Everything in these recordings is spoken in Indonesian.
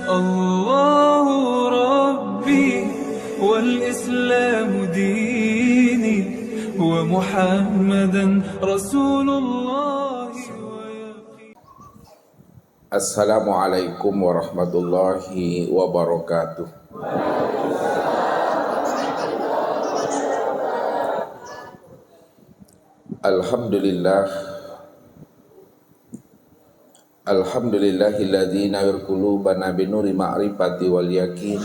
الله ربي والإسلام ديني ومحمدا رسول الله. Assalamualaikum warahmatullahi wabarakatuh. Alhamdulillahilladzi nawwir qulubana binuri ma'rifati wal yakin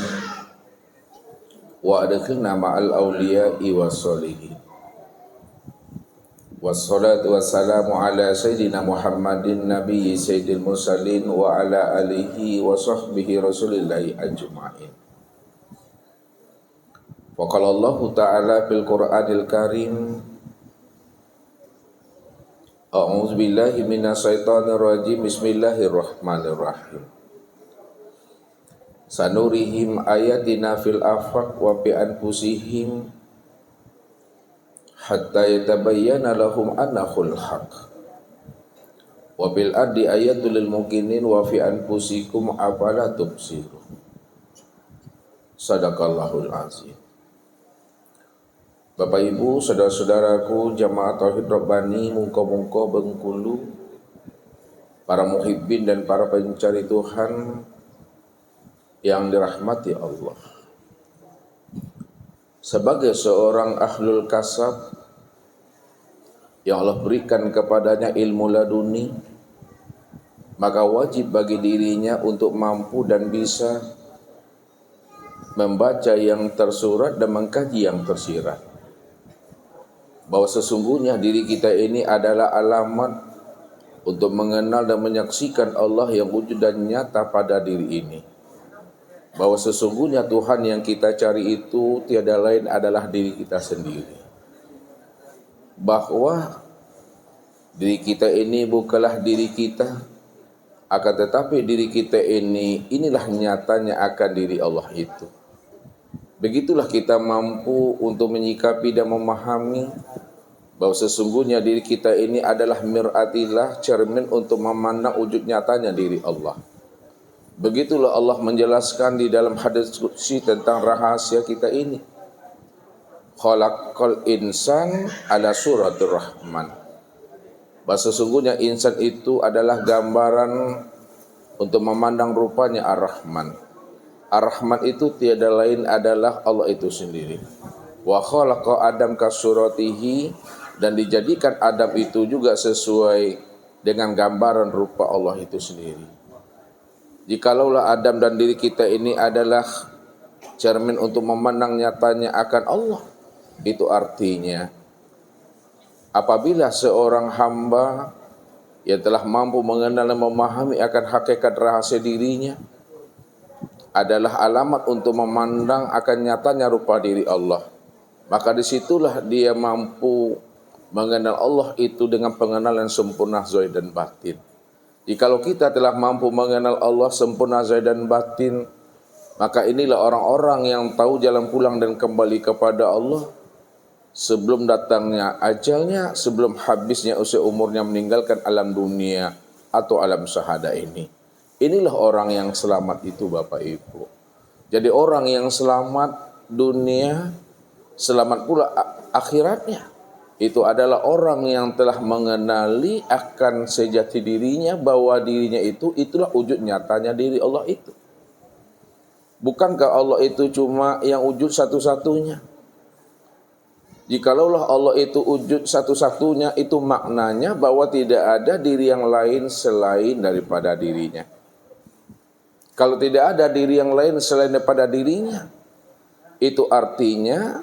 wa adkhilna ma'al awliya'i wassolihin. Wassalatu wassalamu ala sayyidina Muhammadin nabiyyi sayyidil mursalin wa ala alihi wa sahbihi rasulillahi ajma'in. Wa qala Allahu ta'ala fil Qur'anil Karim, a'udzu billahi minasyaitonir rajim, bismillahirrahmanirrahim. Sanurihim ayatina fil afaq wa bi anfusihim hatta yatabayyana lahum annahul haq wa bil ardi ayatul lil muqinin wa fi anfusikum afala tubsirun. Sadaqallahul azim. Bapak Ibu, saudara-saudaraku jamaah Tauhid Rabbani Mungko-mungko Bengkulu, para muhibbin dan para pencari Tuhan yang dirahmati Allah. Sebagai seorang ahlul kasab yang Allah berikan kepadanya ilmu laduni, maka wajib bagi dirinya untuk mampu dan bisa membaca yang tersurat dan mengkaji yang tersirat. Bahwa sesungguhnya diri kita ini adalah alamat untuk mengenal dan menyaksikan Allah yang wujud dan nyata pada diri ini. Bahwa sesungguhnya Tuhan yang kita cari itu tiada lain adalah diri kita sendiri. Bahwa diri kita ini bukanlah diri kita, akan tetapi diri kita inilah nyatanya akan diri Allah itu. Begitulah kita mampu untuk menyikapi dan memahami bahwa sesungguhnya diri kita ini adalah mir'atillah, cermin untuk memandang wujud nyatanya diri Allah. Begitulah Allah menjelaskan di dalam hadis qudsi tentang rahasia kita ini. Khalaqal insan ala suratir rahman. Bahwa sesungguhnya insan itu adalah gambaran untuk memandang rupanya Ar-Rahman. Ar-Rahman itu tiada lain adalah Allah itu sendiri. Wa khalaqa Adam kasuratihi, dan dijadikan Adam itu juga sesuai dengan gambaran rupa Allah itu sendiri. Jikalaulah Adam dan diri kita ini adalah cermin untuk memandang nyatanya akan Allah, itu artinya apabila seorang hamba yang telah mampu mengenal dan memahami akan hakikat rahasia dirinya adalah alamat untuk memandang akan nyatanya rupa diri Allah, maka disitulah dia mampu mengenal Allah itu dengan pengenalan sempurna zahir dan batin. Jikalau kita telah mampu mengenal Allah sempurna zahir dan batin, maka inilah orang-orang yang tahu jalan pulang dan kembali kepada Allah sebelum datangnya ajalnya, sebelum habisnya usia umurnya meninggalkan alam dunia atau alam syahada ini. Inilah orang yang selamat itu, Bapak Ibu. Jadi orang yang selamat dunia, selamat pula akhiratnya. Itu adalah orang yang telah mengenali akan sejati dirinya, bahwa dirinya itulah wujud nyatanya diri Allah itu. Bukankah Allah itu cuma yang wujud satu-satunya? Jikalaulah Allah itu wujud satu-satunya, itu maknanya bahwa tidak ada diri yang lain selain daripada dirinya. Kalau tidak ada diri yang lain selain daripada dirinya, itu artinya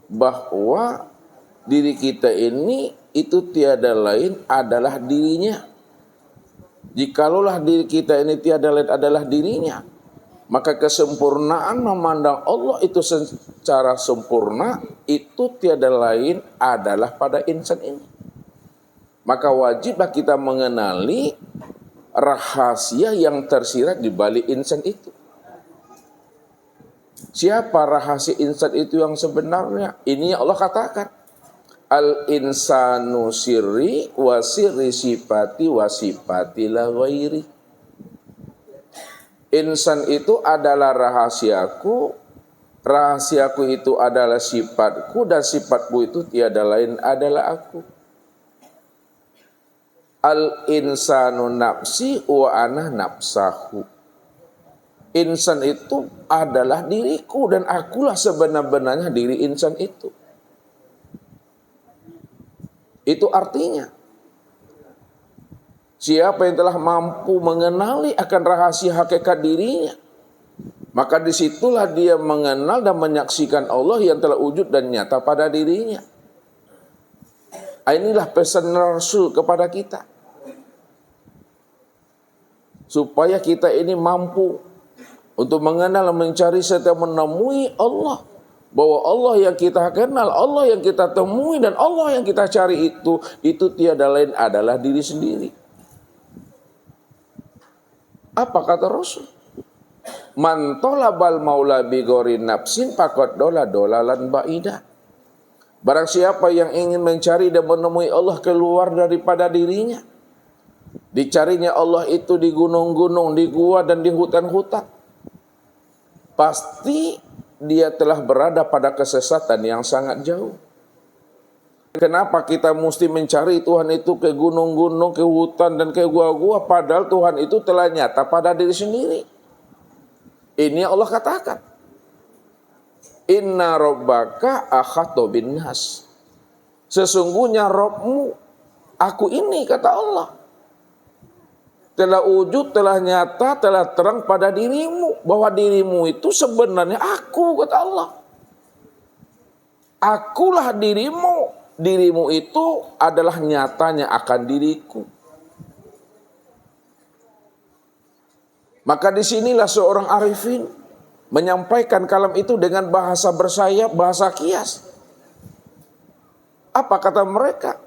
bahwa diri kita ini itu tiada lain adalah dirinya. Jikalaulah diri kita ini tiada lain adalah dirinya, maka kesempurnaan memandang Allah itu secara sempurna itu tiada lain adalah pada insan ini. Maka wajiblah kita mengenali rahasia yang tersirat di balik insan itu. Siapa rahasia insan itu yang sebenarnya? Ini Allah katakan, al-insanu sirri wa sirri sifati wa sifati la ghairi. Insan itu adalah rahasiaku, rahasiaku itu adalah sifatku, dan sifatku itu tiada lain adalah aku. Al-insanu nafsi wa ana nafsahu. Insan itu adalah diriku dan akulah sebenar-benarnya diri insan itu. Itu artinya siapa yang telah mampu mengenali akan rahasia hakikat dirinya, maka disitulah dia mengenal dan menyaksikan Allah yang telah wujud dan nyata pada dirinya. Inilah pesan Rasul kepada kita, supaya kita ini mampu untuk mengenal, mencari serta menemui Allah. Bahwa Allah yang kita kenal, Allah yang kita temui, dan Allah yang kita cari itu tiada lain adalah diri sendiri. Apa kata Rasul? Man tolabal maula bigori nafsin faqad dolalan ba'ida. Barang siapa yang ingin mencari dan menemui Allah keluar daripada dirinya, dicarinya Allah itu di gunung-gunung, di gua dan di hutan-hutan, pasti dia telah berada pada kesesatan yang sangat jauh. Kenapa kita mesti mencari Tuhan itu ke gunung-gunung, ke hutan, dan ke gua-gua, padahal Tuhan itu telah nyata pada diri sendiri. Ini Allah katakan, Inna rabbaka akhatu bin nas. Sesungguhnya Rabbmu, aku ini, kata Allah, telah wujud, telah nyata, telah terang pada dirimu. Bahwa dirimu itu sebenarnya aku, kata Allah. Akulah dirimu. Dirimu itu adalah nyatanya akan diriku. Maka disinilah seorang arifin menyampaikan kalam itu dengan bahasa bersayap, bahasa kias. Apa kata mereka?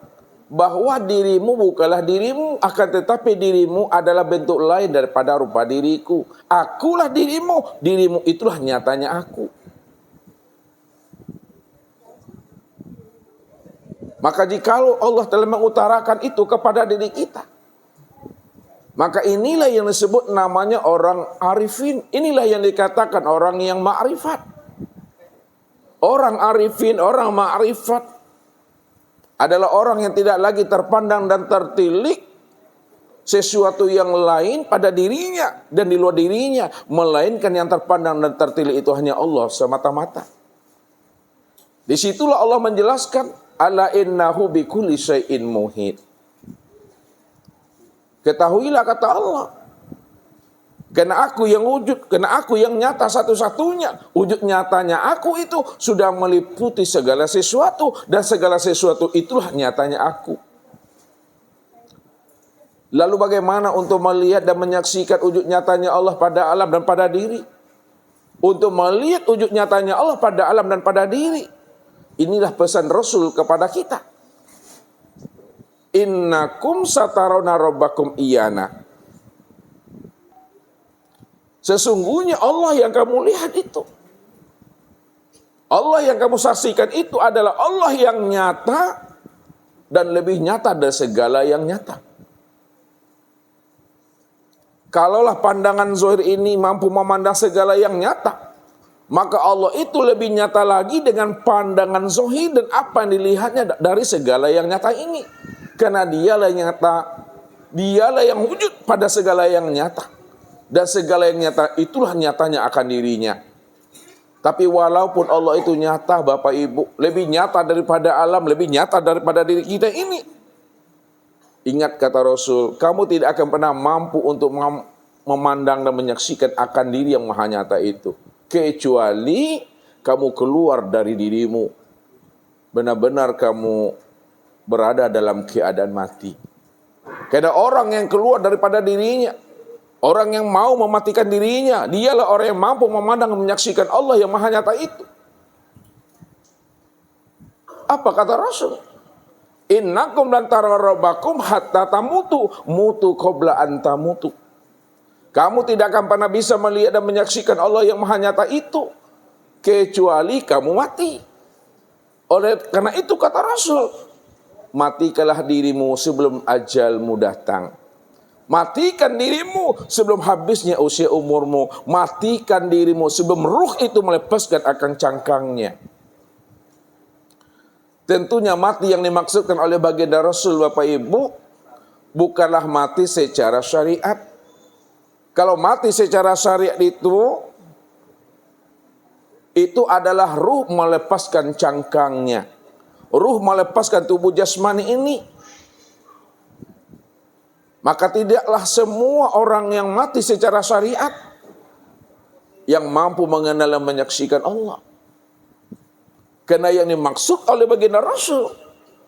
Bahwa dirimu bukanlah dirimu, akan tetapi dirimu adalah bentuk lain daripada rupa diriku. Akulah dirimu, dirimu itulah nyatanya aku. Maka jikalau Allah telah mengutarakan itu kepada diri kita, maka inilah yang disebut namanya orang arifin. Inilah yang dikatakan orang yang ma'rifat. Orang arifin, orang ma'rifat adalah orang yang tidak lagi terpandang dan tertilik sesuatu yang lain pada dirinya dan di luar dirinya, melainkan yang terpandang dan tertilik itu hanya Allah semata-mata. Disitulah Allah menjelaskan, ala innahu bikulli syai'in muhit. Ketahuilah, kata Allah, karena aku yang wujud, karena aku yang nyata satu-satunya, wujud nyatanya aku itu sudah meliputi segala sesuatu, dan segala sesuatu itulah nyatanya aku. Lalu bagaimana untuk melihat dan menyaksikan wujud nyatanya Allah pada alam dan pada diri? Untuk melihat wujud nyatanya Allah pada alam dan pada diri, inilah pesan Rasul kepada kita. Innakum satarawna rabbakum iyana. Sesungguhnya Allah yang kamu lihat itu, Allah yang kamu saksikan itu adalah Allah yang nyata dan lebih nyata dari segala yang nyata. Kalaulah pandangan zahir ini mampu memandang segala yang nyata, maka Allah itu lebih nyata lagi dengan pandangan zahir dan apa yang dilihatnya dari segala yang nyata ini. Karena dialah yang nyata, dialah yang wujud pada segala yang nyata. Dan segala yang nyata itulah nyatanya akan dirinya. Tapi walaupun Allah itu nyata, Bapak Ibu, lebih nyata daripada alam, lebih nyata daripada diri kita ini. Ingat kata Rasul, kamu tidak akan pernah mampu untuk memandang dan menyaksikan akan diri yang maha nyata itu, kecuali kamu keluar dari dirimu. Benar-benar kamu berada dalam keadaan mati. Karena orang yang keluar daripada dirinya, orang yang mau mematikan dirinya, dialah orang yang mampu memandang dan menyaksikan Allah yang maha nyata itu. Apa kata Rasul? Innakum lan tarabbakum hatta tamutu, mutu qabla an tamutu. Kamu tidak akan pernah bisa melihat dan menyaksikan Allah yang maha nyata itu, kecuali kamu mati. Oleh karena itu kata Rasul, matikalah dirimu sebelum ajalmu datang. Matikan dirimu sebelum habisnya usia umurmu. Matikan dirimu sebelum ruh itu melepaskan akan cangkangnya. Tentunya mati yang dimaksudkan oleh baginda Rasul, Bapak Ibu, bukanlah mati secara syariat. Kalau mati secara syariat itu adalah ruh melepaskan cangkangnya. Ruh melepaskan tubuh jasmani ini. Maka tidaklah semua orang yang mati secara syariat yang mampu mengenal dan menyaksikan Allah. Karena yang dimaksud oleh baginda Rasul,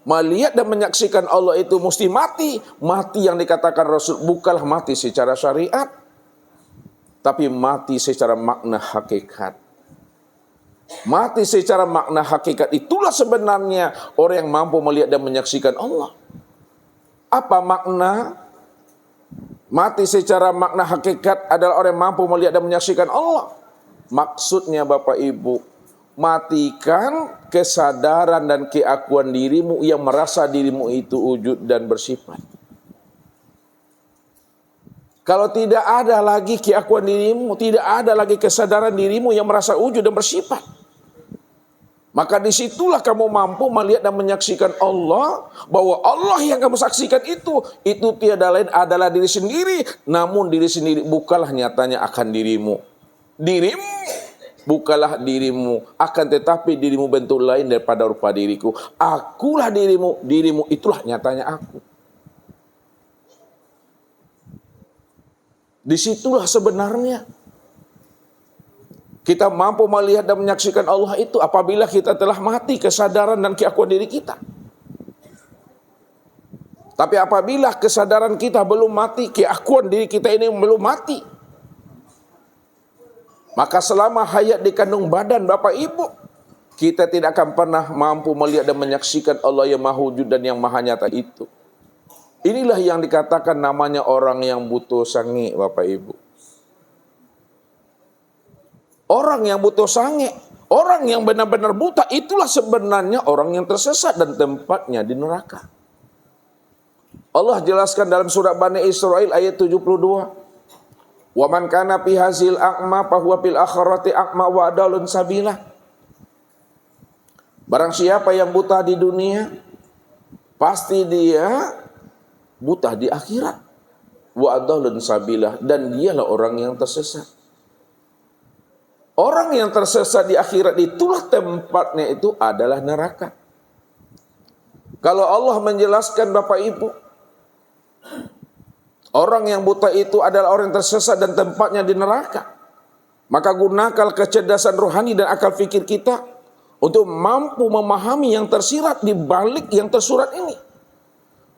melihat dan menyaksikan Allah itu mesti mati. Mati yang dikatakan Rasul bukanlah mati secara syariat, tapi mati secara makna hakikat. Mati secara makna hakikat itulah sebenarnya orang yang mampu melihat dan menyaksikan Allah. Apa makna? Mati secara makna hakikat adalah orang yang mampu melihat dan menyaksikan Allah. Maksudnya Bapak Ibu, matikan kesadaran dan keakuan dirimu yang merasa dirimu itu wujud dan bersifat. Kalau tidak ada lagi keakuan dirimu, tidak ada lagi kesadaran dirimu yang merasa wujud dan bersifat, maka disitulah kamu mampu melihat dan menyaksikan Allah, bahwa Allah yang kamu saksikan itu tiada lain adalah diri sendiri, namun diri sendiri bukanlah nyatanya akan dirimu. Dirimu bukanlah dirimu, akan tetapi dirimu bentuk lain daripada rupa diriku. Akulah dirimu, dirimu itulah nyatanya aku. Disitulah sebenarnya kita mampu melihat dan menyaksikan Allah itu apabila kita telah mati kesadaran dan keakuan diri kita. Tapi apabila kesadaran kita belum mati, keakuan diri kita ini belum mati, maka selama hayat di kandung badan Bapak Ibu, kita tidak akan pernah mampu melihat dan menyaksikan Allah yang maha wujud dan yang maha nyata itu. Inilah yang dikatakan namanya orang yang butuh sange, Bapak Ibu. Orang yang butuh sange, orang yang benar-benar buta, itulah sebenarnya orang yang tersesat dan tempatnya di neraka. Allah jelaskan dalam surat Bani Israil ayat 72. Wa man kana fi hazil a'ma fa huwa fil akhirati a'ma wa adalun sabila. Barang siapa yang buta di dunia, pasti dia buta di akhirat. Wa adalun sabila, dan dialah orang yang tersesat. Orang yang tersesat di akhirat itulah tempatnya itu adalah neraka. Kalau Allah menjelaskan Bapak Ibu, orang yang buta itu adalah orang yang tersesat dan tempatnya di neraka, maka gunakan kecerdasan rohani dan akal fikir kita untuk mampu memahami yang tersirat di balik yang tersurat ini.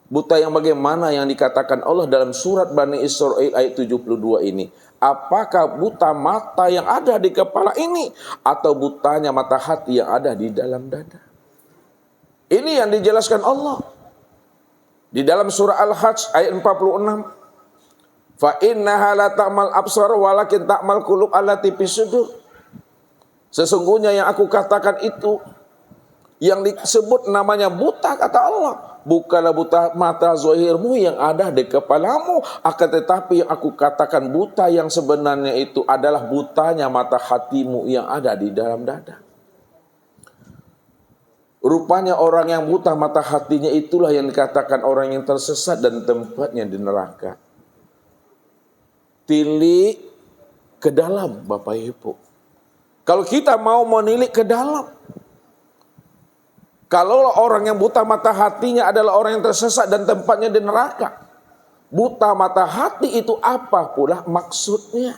Buta yang bagaimana yang dikatakan Allah dalam surat Bani Israil ayat 72 ini? Apakah buta mata yang ada di kepala ini, atau butanya mata hati yang ada di dalam dada? Ini yang dijelaskan Allah di dalam surah Al-Hajj ayat 46. Fa innaha la ta'mal absar walakin ta'mal qulub allati fis sudur. Sesungguhnya yang aku katakan itu, yang disebut namanya buta, kata Allah, bukanlah buta mata zahirmu yang ada di kepalamu, akan tetapi yang aku katakan buta yang sebenarnya itu adalah butanya mata hatimu yang ada di dalam dada. Rupanya orang yang buta mata hatinya itulah yang dikatakan orang yang tersesat dan tempatnya di neraka. Tilik ke dalam, Bapak Ibu. Kalau kita mau menilik ke dalam, kalau orang yang buta mata hatinya adalah orang yang tersesat dan tempatnya di neraka, buta mata hati itu apa pula maksudnya?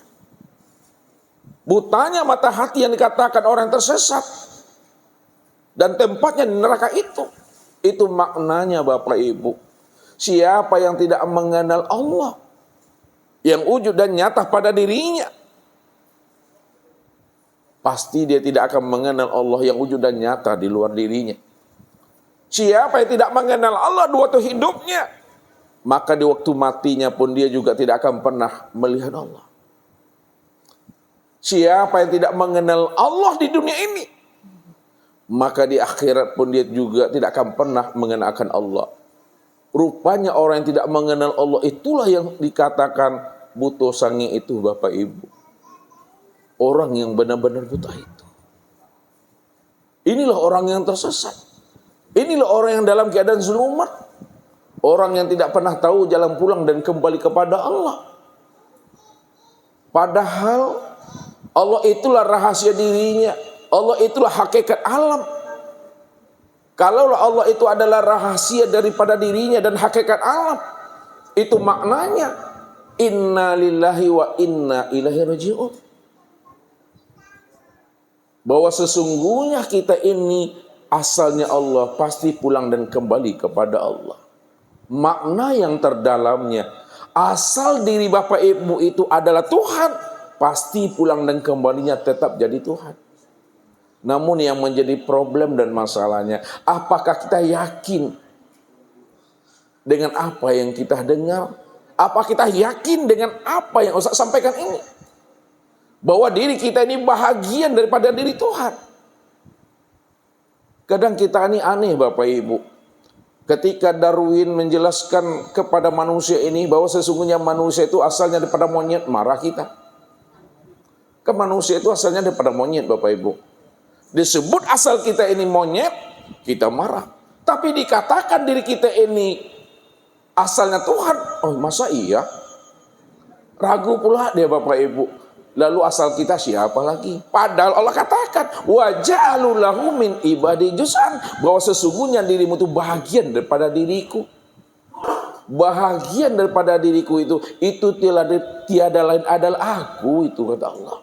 Butanya mata hati yang dikatakan orang yang tersesat dan tempatnya di neraka itu maknanya Bapak Ibu, siapa yang tidak mengenal Allah yang wujud dan nyata pada dirinya, pasti dia tidak akan mengenal Allah yang wujud dan nyata di luar dirinya. Siapa yang tidak mengenal Allah di waktu hidupnya, maka di waktu matinya pun dia juga tidak akan pernah melihat Allah. Siapa yang tidak mengenal Allah di dunia ini, maka di akhirat pun dia juga tidak akan pernah mengenalkan Allah. Rupanya orang yang tidak mengenal Allah itulah yang dikatakan buta sange itu, Bapak Ibu. Orang yang benar-benar buta itu. Inilah orang yang tersesat. Inilah orang yang dalam keadaan zulumat. Orang yang tidak pernah tahu jalan pulang dan kembali kepada Allah. Padahal Allah itulah rahasia dirinya. Allah itulah hakikat alam. Kalau Allah itu adalah rahasia daripada dirinya dan hakikat alam, itu maknanya inna lillahi wa inna ilaihi raji'un. Bahwa sesungguhnya kita ini asalnya Allah, pasti pulang dan kembali kepada Allah. Makna yang terdalamnya, asal diri Bapak Ibu itu adalah Tuhan, pasti pulang dan kembalinya tetap jadi Tuhan. Namun yang menjadi problem dan masalahnya, apakah kita yakin dengan apa yang kita dengar? Apa kita yakin dengan apa yang Ustaz sampaikan ini? Bahwa diri kita ini bahagian daripada diri Tuhan. Kadang kita ini aneh Bapak Ibu. Ketika Darwin menjelaskan kepada manusia ini bahwa sesungguhnya manusia itu asalnya daripada monyet, marah kita. Kan manusia itu asalnya daripada monyet Bapak Ibu. Disebut asal kita ini monyet, kita marah. Tapi dikatakan diri kita ini asalnya Tuhan, oh masa iya? Ragu pula dia Bapak Ibu. Lalu asal kita siapa lagi? Padahal Allah katakan, wa ja'alu lahu min ibadi juz'an, bahwa sesungguhnya dirimu itu bahagian daripada diriku. Bahagian daripada diriku itu tiada lain adalah aku, itu kata Allah.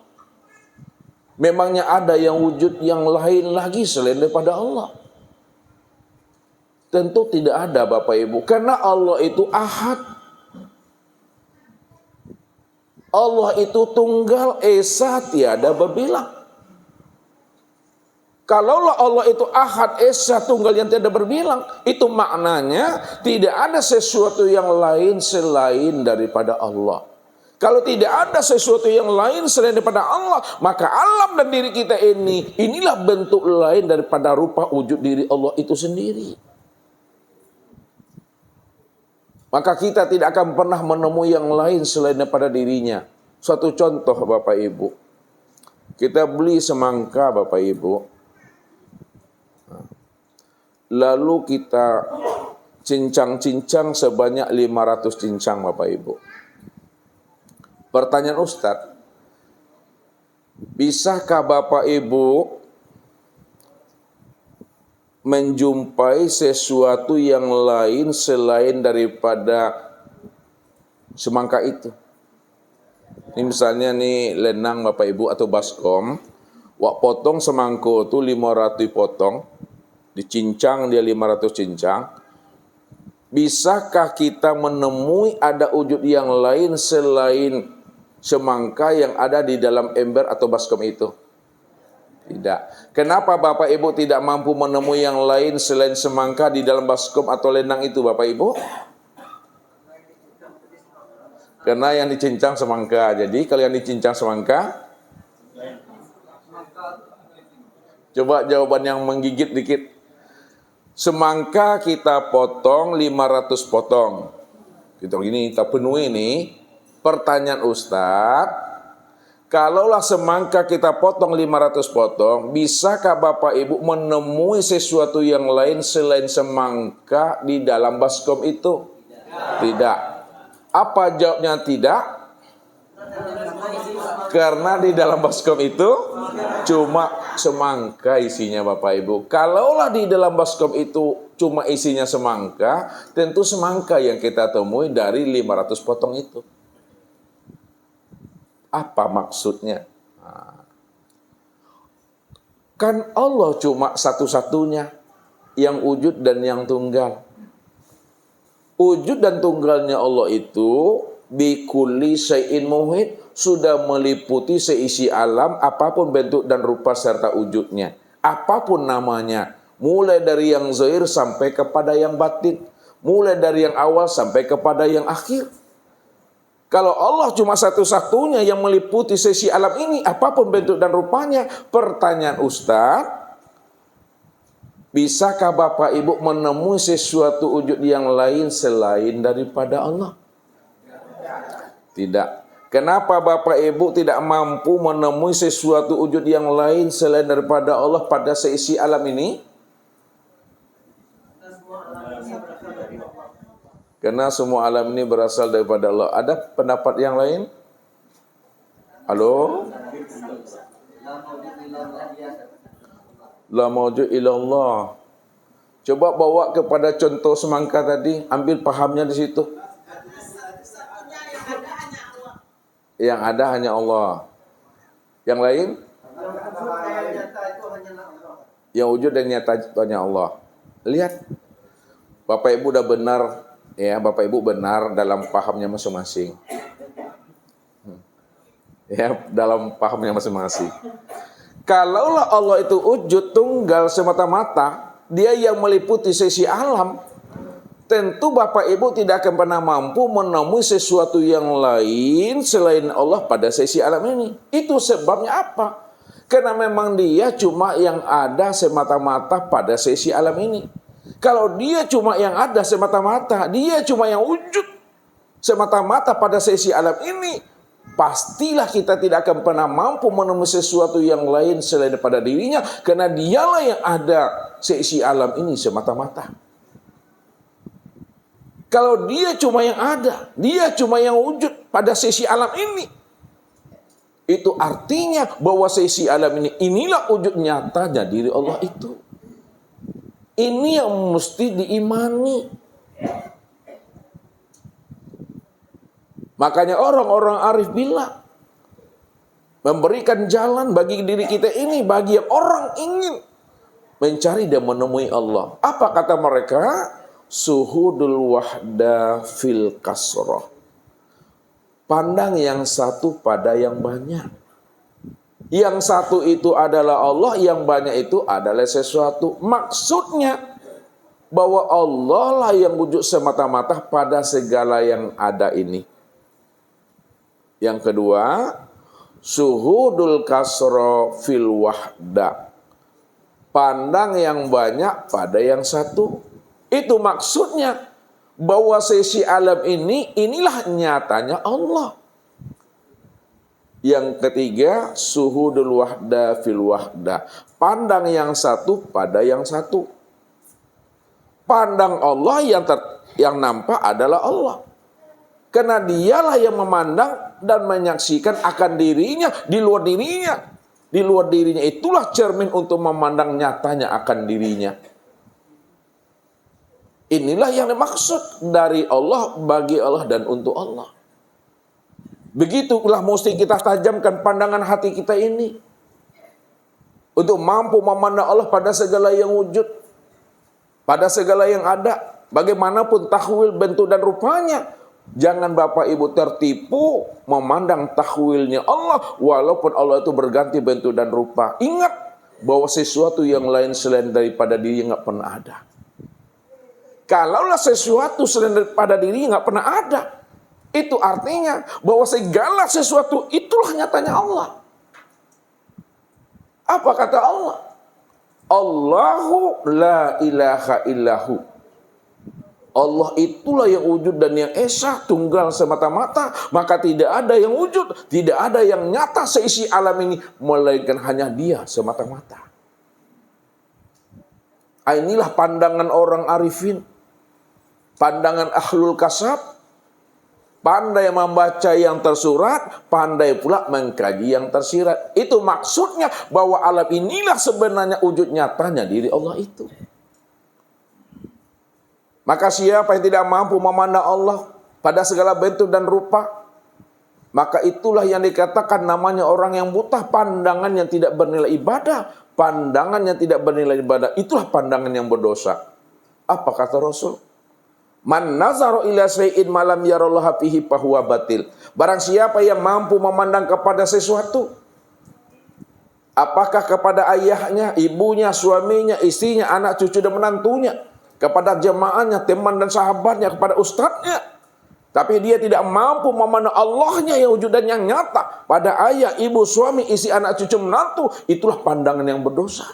Memangnya ada yang wujud yang lain lagi selain daripada Allah? Tentu tidak ada Bapak Ibu. Karena Allah itu ahad. Allah itu tunggal, esa, tiada berbilang. Kalaulah Allah itu ahad, esa, tunggal yang tiada berbilang, itu maknanya tidak ada sesuatu yang lain selain daripada Allah. Kalau tidak ada sesuatu yang lain selain daripada Allah, maka alam dan diri kita ini, inilah bentuk lain daripada rupa wujud diri Allah itu sendiri. Maka kita tidak akan pernah menemui yang lain selain daripada dirinya. Suatu contoh Bapak Ibu. Kita beli semangka Bapak Ibu. Lalu kita cincang-cincang sebanyak 500 cincang Bapak Ibu. Pertanyaan Ustadz, bisakah Bapak Ibu menjumpai sesuatu yang lain selain daripada semangka itu? Ini misalnya nih lenang Bapak Ibu atau baskom, wak potong semangko itu 500 potong, dicincang dia 500 cincang. Bisakah kita menemui ada wujud yang lain selain semangka yang ada di dalam ember atau baskom itu? Tidak. Kenapa Bapak Ibu tidak mampu menemui yang lain selain semangka di dalam baskom atau lenang itu Bapak Ibu? Karena yang dicincang semangka. Jadi kalau yang dicincang semangka, coba jawaban yang menggigit dikit. Semangka kita potong 500 potong. Kita penuhi nih. Pertanyaan Ustadz, kalaulah semangka kita potong 500 potong, bisakah Bapak Ibu menemui sesuatu yang lain selain semangka di dalam baskom itu? Tidak. Apa jawabnya tidak? Karena di dalam baskom itu cuma semangka isinya Bapak Ibu. Kalaulah di dalam baskom itu cuma isinya semangka, tentu semangka yang kita temui dari 500 potong itu. Apa maksudnya? Kan Allah cuma satu-satunya yang wujud dan yang tunggal. Wujud dan tunggalnya Allah itu bikulli syai'in muhit, sudah meliputi seisi alam, apapun bentuk dan rupa serta wujudnya. Apapun namanya, mulai dari yang zahir sampai kepada yang batin, mulai dari yang awal sampai kepada yang akhir. Kalau Allah cuma satu-satunya yang meliputi sisi alam ini, apapun bentuk dan rupanya, pertanyaan Ustadz, Bisakah Bapak Ibu menemui sesuatu wujud yang lain selain daripada Allah? Tidak. Kenapa Bapak Ibu tidak mampu menemui sesuatu wujud yang lain selain daripada Allah pada seisi alam ini? Karena semua alam ini berasal daripada Allah. Ada pendapat yang lain? Halo? La mawjud illallah. Coba bawa kepada contoh semangka tadi, ambil pahamnya di situ. Yang ada hanya Allah. Yang lain? Yang wujud dan nyata itu hanya Allah. Lihat, Bapak Ibu udah benar, ya, Bapak Ibu benar dalam pahamnya masing-masing. Ya, dalam pahamnya masing-masing. Kalaulah Allah itu wujud tunggal semata-mata, dia yang meliputi sisi alam, tentu Bapak Ibu tidak akan pernah mampu menemui sesuatu yang lain selain Allah pada sisi alam ini. Itu sebabnya apa? Karena memang dia cuma yang ada semata-mata pada sisi alam ini. Kalau dia cuma yang ada semata-mata, dia cuma yang wujud semata-mata pada sisi alam ini, pastilah kita tidak akan pernah mampu menemui sesuatu yang lain selain daripada dirinya, karena dialah yang ada seisi alam ini semata-mata. Kalau dia cuma yang ada, dia cuma yang wujud pada seisi alam ini, itu artinya bahwa seisi alam ini, inilah wujud nyatanya diri Allah itu. Ini yang mesti diimani. Makanya orang-orang arif bilang, memberikan jalan bagi diri kita ini, bagi yang orang ingin mencari dan menemui Allah. Apa kata mereka? Suhudul wahda fil kasroh. Pandang yang satu pada yang banyak. Yang satu itu adalah Allah, yang banyak itu adalah sesuatu. Maksudnya bahwa Allah lah yang wujud semata-mata pada segala yang ada ini. Yang kedua, suhudul kasro fil wahda. Pandang yang banyak pada yang satu. Itu maksudnya bahwa sisi alam ini, inilah nyatanya Allah. Yang ketiga, suhudul wahda fil wahda. Pandang yang satu pada yang satu. Pandang Allah yang nampak adalah Allah. Karena dialah yang memandang dan menyaksikan akan dirinya di luar dirinya. Di luar dirinya itulah cermin untuk memandang nyatanya akan dirinya. Inilah yang dimaksud dari Allah, bagi Allah, dan untuk Allah. Begitulah mesti kita tajamkan pandangan hati kita ini. Untuk mampu memandang Allah pada segala yang wujud. Pada segala yang ada. Bagaimanapun takwil bentuk dan rupanya. Jangan Bapak Ibu tertipu memandang takwilnya Allah. Walaupun Allah itu berganti bentuk dan rupa. Ingat bahwa sesuatu yang lain selain daripada diri nggak pernah ada. Kalaulah sesuatu selain daripada diri nggak pernah ada, itu artinya bahwa segala sesuatu itulah nyatanya Allah. Apa kata Allah? Allahu la ilaha illahu. Allah itulah yang wujud dan yang esa, tunggal semata-mata. Maka tidak ada yang wujud, tidak ada yang nyata seisi alam ini, melainkan hanya Dia semata-mata. Inilah pandangan orang arifin, pandangan ahlul kasab. Pandai membaca yang tersurat, pandai pula mengkaji yang tersirat. Itu maksudnya bahwa alam inilah sebenarnya wujud nyatanya diri Allah itu. Maka siapa yang tidak mampu memandang Allah pada segala bentuk dan rupa, maka itulah yang dikatakan namanya orang yang buta, pandangan yang tidak bernilai ibadah. Pandangan yang tidak bernilai ibadah, itulah pandangan yang berdosa. Apa kata Rasul? Man nazaru ila syai'in malam yarallaha fihi fahuwa batil. Barang siapa yang mampu memandang kepada sesuatu, apakah kepada ayahnya, ibunya, suaminya, istrinya, anak cucu dan menantunya, kepada jemaahnya, teman dan sahabatnya, kepada ustadznya, tapi dia tidak mampu memandang Allahnya yang wujud dan yang nyata pada ayah, ibu, suami, istri, anak cucu, menantu, itulah pandangan yang berdosa.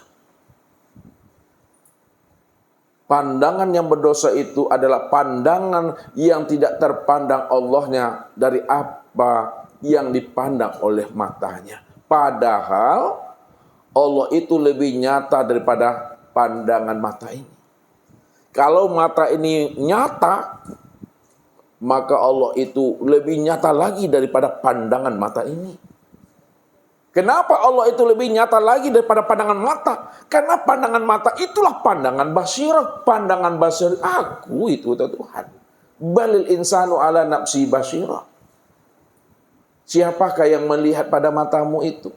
Pandangan yang berdosa itu adalah pandangan yang tidak terpandang Allahnya dari apa yang dipandang oleh matanya. Padahal Allah itu lebih nyata daripada pandangan mata ini. Kalau mata ini nyata, maka Allah itu lebih nyata lagi daripada pandangan mata ini. Kenapa Allah itu lebih nyata lagi daripada pandangan mata? Karena pandangan mata itulah pandangan basirah. Pandangan basirah, aku itu kata Tuhan. Balil insanu ala nafsi basirah. Siapakah yang melihat pada matamu itu?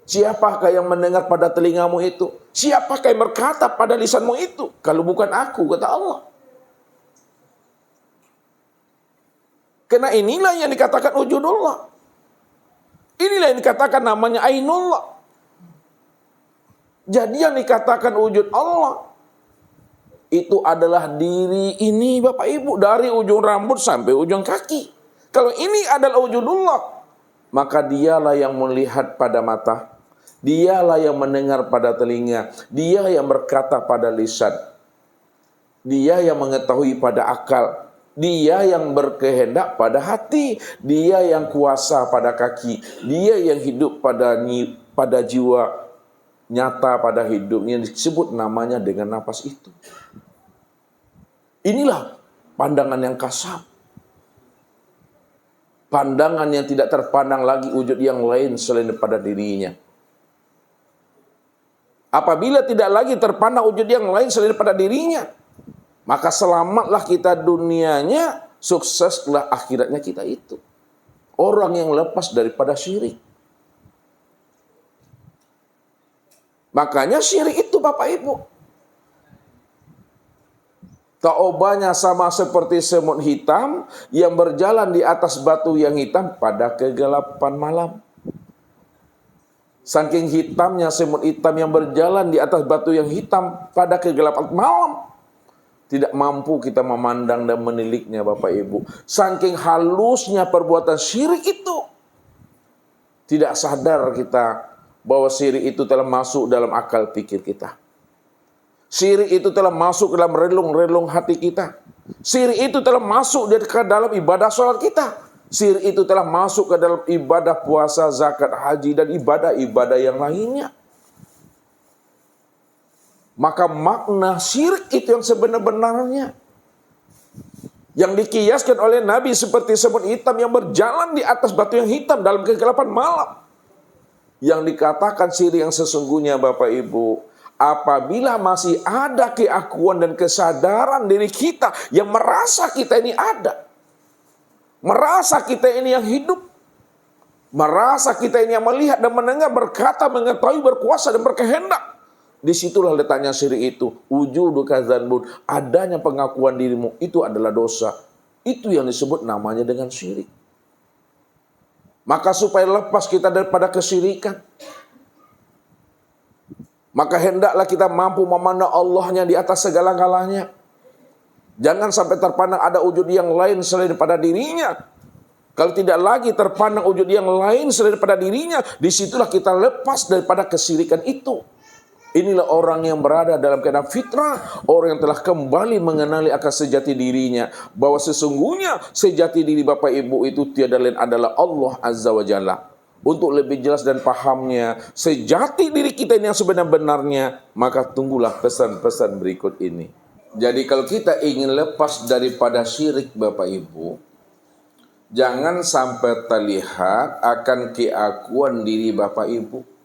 Siapakah yang mendengar pada telingamu itu? Siapakah yang berkata pada lisanmu itu? Kalau bukan aku, kata Allah. Karena inilah yang dikatakan wujudullah. Inilah yang dikatakan namanya ainullah. Jadi yang dikatakan wujud Allah itu adalah diri ini Bapak Ibu, dari ujung rambut sampai ujung kaki. Kalau ini adalah wujudullah, maka dialah yang melihat pada mata, dialah yang mendengar pada telinga, dia yang berkata pada lisan, dia yang mengetahui pada akal, dia yang berkehendak pada hati, dia yang kuasa pada kaki, dia yang hidup pada jiwa, nyata pada hidupnya, disebut namanya dengan napas itu. Inilah pandangan yang kasar. Pandangan yang tidak terpandang lagi wujud yang lain selain daripada dirinya. Apabila tidak lagi terpandang wujud yang lain selain daripada dirinya, maka selamatlah kita dunianya, sukseslah akhiratnya kita itu. Orang yang lepas daripada syirik. Makanya syirik itu Bapak Ibu, taubahnya sama seperti semut hitam yang berjalan di atas batu yang hitam pada kegelapan malam. Saking hitamnya semut hitam yang berjalan di atas batu yang hitam pada kegelapan malam, tidak mampu kita memandang dan meniliknya Bapak Ibu. Saking halusnya perbuatan syirik itu, tidak sadar kita bahwa syirik itu telah masuk dalam akal pikir kita. Syirik itu telah masuk dalam relung-relung hati kita. Syirik itu telah masuk ke dalam ibadah sholat kita. Syirik itu telah masuk ke dalam ibadah puasa, zakat, haji, dan ibadah-ibadah yang lainnya. Maka makna syirik itu yang sebenar-benarnya, yang dikiaskan oleh Nabi seperti semut hitam yang berjalan di atas batu yang hitam dalam kegelapan malam. Yang dikatakan syirik yang sesungguhnya Bapak Ibu, apabila masih ada keakuan dan kesadaran diri kita yang merasa kita ini ada, merasa kita ini yang hidup, merasa kita ini yang melihat dan mendengar, berkata, mengetahui, berkuasa dan berkehendak. Disitulah letaknya syirik itu. Wujuduka dzanbun, adanya pengakuan dirimu itu adalah dosa. Itu yang disebut namanya dengan syirik. Maka supaya lepas kita daripada kesyirikan, maka hendaklah kita mampu memandang Allahnya di atas segala-galanya. Jangan sampai terpandang ada wujud yang lain selain daripada dirinya. Kalau tidak lagi terpandang wujud yang lain selain daripada dirinya, disitulah kita lepas daripada kesyirikan itu. Inilah orang yang berada dalam keadaan fitrah, orang yang telah kembali mengenali akan sejati dirinya, bahwa sesungguhnya sejati diri Bapak Ibu itu tiada lain adalah Allah Azza wa Jalla. Untuk lebih jelas dan pahamnya sejati diri kita ini yang sebenar-benarnya, maka tunggulah pesan-pesan berikut ini. Jadi kalau kita ingin lepas daripada syirik Bapak Ibu, jangan sampai terlihat akan keakuan diri Bapak Ibu.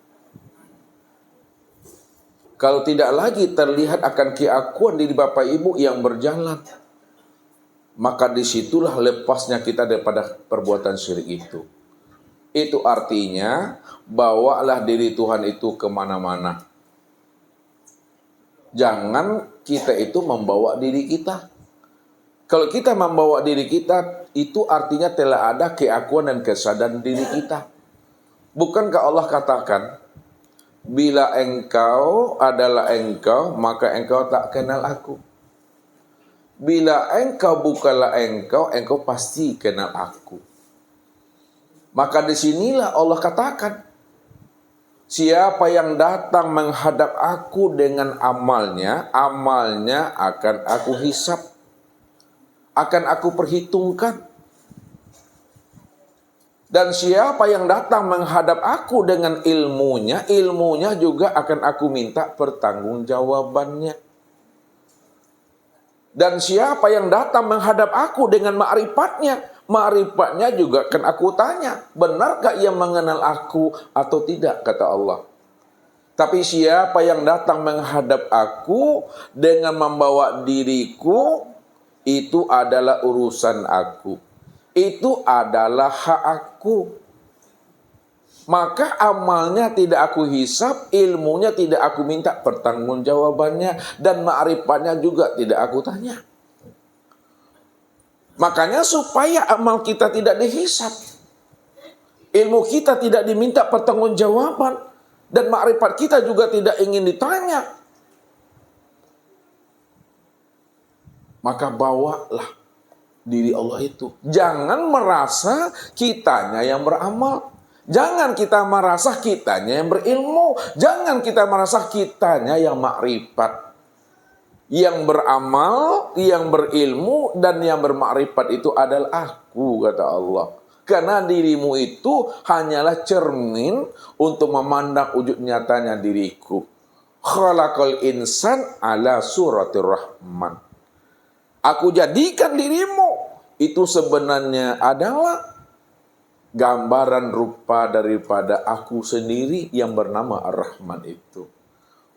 Kalau tidak lagi terlihat akan keakuan diri Bapak Ibu yang berjalan, maka disitulah lepasnya kita daripada perbuatan syirik itu. Itu artinya, bawalah diri Tuhan itu kemana-mana. Jangan kita itu membawa diri kita. Kalau kita membawa diri kita, itu artinya telah ada keakuan dan kesadaran diri kita. Bukankah Allah katakan, bila engkau adalah engkau, maka engkau tak kenal aku. Bila engkau bukanlah engkau, engkau pasti kenal aku. Maka disinilah Allah katakan, Siapa yang datang menghadap aku dengan amalnya, amalnya akan aku hisap, akan aku perhitungkan. Dan siapa yang datang menghadap aku dengan ilmunya, ilmunya juga akan aku minta pertanggungjawabannya. Dan siapa yang datang menghadap aku dengan ma'rifatnya, ma'rifatnya juga akan aku tanya, benarkah ia mengenal aku atau tidak, kata Allah. Tapi siapa yang datang menghadap aku dengan membawa diriku, itu adalah urusan aku. Itu adalah hak aku. Maka amalnya tidak aku hisap, ilmunya tidak aku minta pertanggungjawabannya, dan ma'rifatnya juga tidak aku tanya. Makanya supaya amal kita tidak dihisap, ilmu kita tidak diminta pertanggungjawaban, dan ma'rifat kita juga tidak ingin ditanya, maka bawalah diri Allah itu. Jangan merasa kitanya yang beramal. Jangan kita merasa kitanya yang berilmu. Jangan kita merasa kitanya yang makrifat. Yang beramal, yang berilmu, dan yang bermakrifat itu adalah aku, kata Allah. Karena dirimu itu hanyalah cermin untuk memandang wujud nyatanya diriku. Khalaqal insan ala suratir rahman. Aku jadikan dirimu itu sebenarnya adalah gambaran rupa daripada aku sendiri yang bernama Ar-Rahman itu.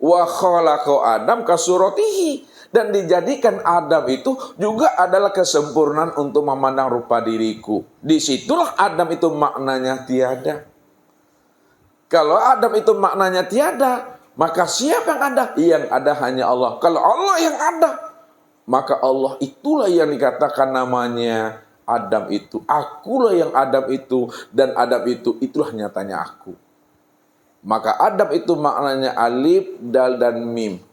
Wa khalaqa Adam kasuratihi, dan dijadikan Adam itu juga adalah kesempurnaan untuk memandang rupa diriku. Disitulah Adam itu maknanya tiada. Kalau Adam itu maknanya tiada, maka siapa yang ada? Yang ada hanya Allah. Kalau Allah yang ada, maka Allah itulah yang dikatakan namanya Adam itu. Akulah yang Adam itu, dan Adam itu itulah nyatanya aku. Maka Adam itu maknanya alif, dal, dan mim.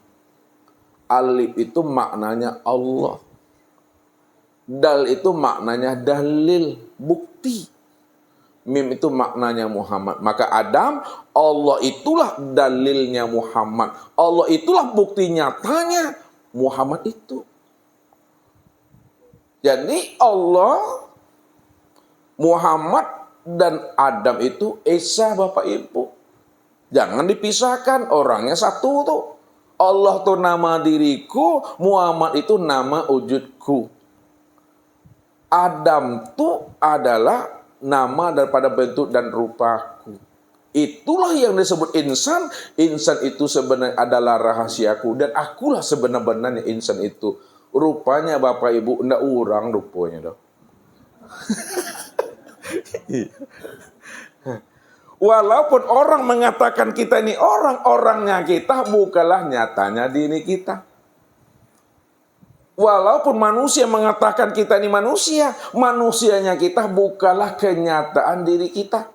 Alif itu maknanya Allah. Dal itu maknanya dalil, bukti. Mim itu maknanya Muhammad. Maka Adam, Allah itulah dalilnya Muhammad. Allah itulah bukti nyatanya Muhammad itu. Jadi Allah, Muhammad, dan Adam itu esa, Bapak Ibu. Jangan dipisahkan, orangnya satu tuh. Allah tuh nama diriku, Muhammad itu nama wujudku. Adam tuh adalah nama daripada bentuk dan rupaku. Itulah yang disebut insan. Insan itu sebenarnya adalah rahasiaku, dan akulah sebenarnya insan itu. Rupanya Bapak Ibu ndak orang rupanya dah. Walaupun orang mengatakan kita ini orang-orangnya kita bukanlah nyatanya diri kita. Walaupun manusia mengatakan kita ini manusia, manusianya kita bukanlah kenyataan diri kita.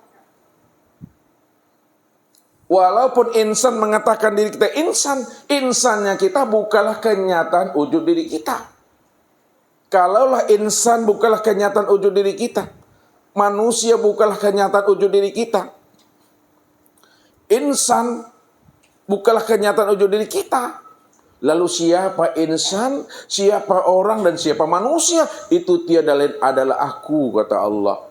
Walaupun insan mengatakan diri kita insan, insannya kita bukanlah kenyataan wujud diri kita. Kalaulah insan bukanlah kenyataan wujud diri kita, manusia bukanlah kenyataan wujud diri kita, insan bukanlah kenyataan wujud diri kita, lalu siapa insan, siapa orang, dan siapa manusia? Itu tiada lain adalah aku, kata Allah.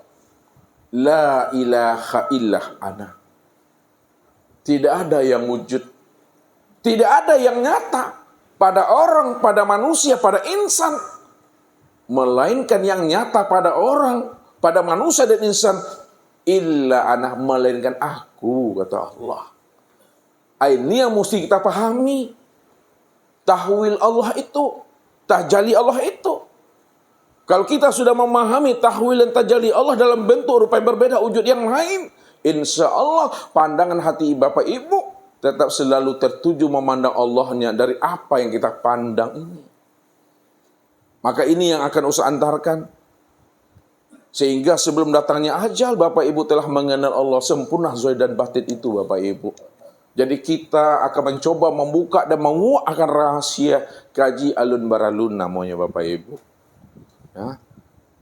La ilaha illah ana. Tidak ada yang wujud, tidak ada yang nyata pada orang, pada manusia, pada insan, melainkan yang nyata pada orang, pada manusia dan insan, illa ana, melainkan aku, kata Allah. Ini yang mesti kita pahami. Tahwil Allah itu, tajalli Allah itu. Kalau kita sudah memahami tahwil dan tajalli Allah dalam bentuk rupa yang berbeda, wujud yang lain, insya Allah pandangan hati Bapak Ibu tetap selalu tertuju memandang Allahnya dari apa yang kita pandang ini. Maka ini yang akan usah antarkan. Sehingga sebelum datangnya ajal, Bapak Ibu telah mengenal Allah sempurna zahir dan batin itu, Bapak Ibu. Jadi kita akan mencoba membuka dan menguakkan rahasia kaji alun baralun namanya, Bapak Ibu. Ya.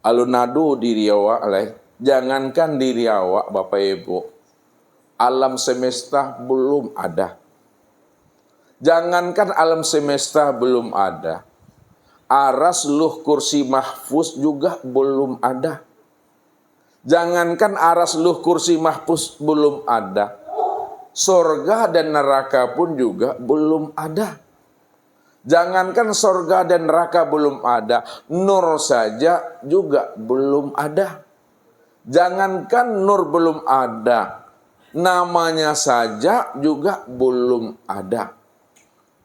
Alun nado di Riau alai. Jangankan di Riau, Bapak Ibu. Alam semesta belum ada. Jangankan alam semesta belum ada, aras luh kursi mahfuz juga belum ada. Jangankan aras luh kursi mahfuz belum ada, sorga dan neraka pun juga belum ada. Jangankan sorga dan neraka belum ada, nur saja juga belum ada. Jangankan nur belum ada, namanya saja juga belum ada.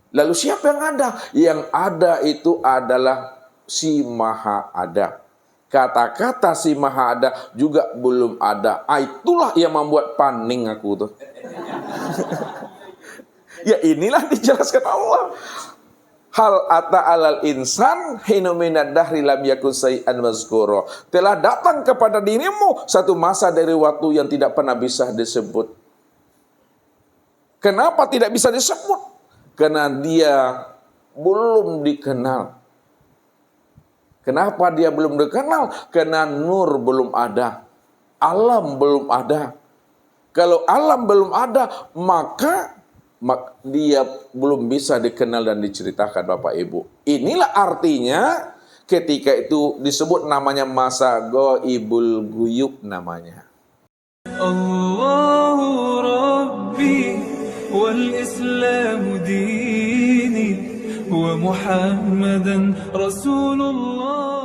Lalu siapa yang ada? Yang ada itu adalah si Maha Ada. Kata-kata si Maha Ada juga belum ada. Itulah yang membuat paning aku tuh. Ya inilah dijelaskan Allah. Hal ata alal insan hinu minad dahri lam yakun say'an mazkura. Telah datang kepada dirimu satu masa dari waktu yang tidak pernah bisa disebut. Kenapa tidak bisa disebut? Karena dia belum dikenal. Kenapa dia belum dikenal? Karena nur belum ada, alam belum ada. Kalau alam belum ada, maka dia belum bisa dikenal dan diceritakan Bapak Ibu. Inilah artinya ketika itu disebut namanya masa ghaibul ghuyub namanya. Allahu Rabbi wal Islamu dini wa Muhammadan Rasulullah.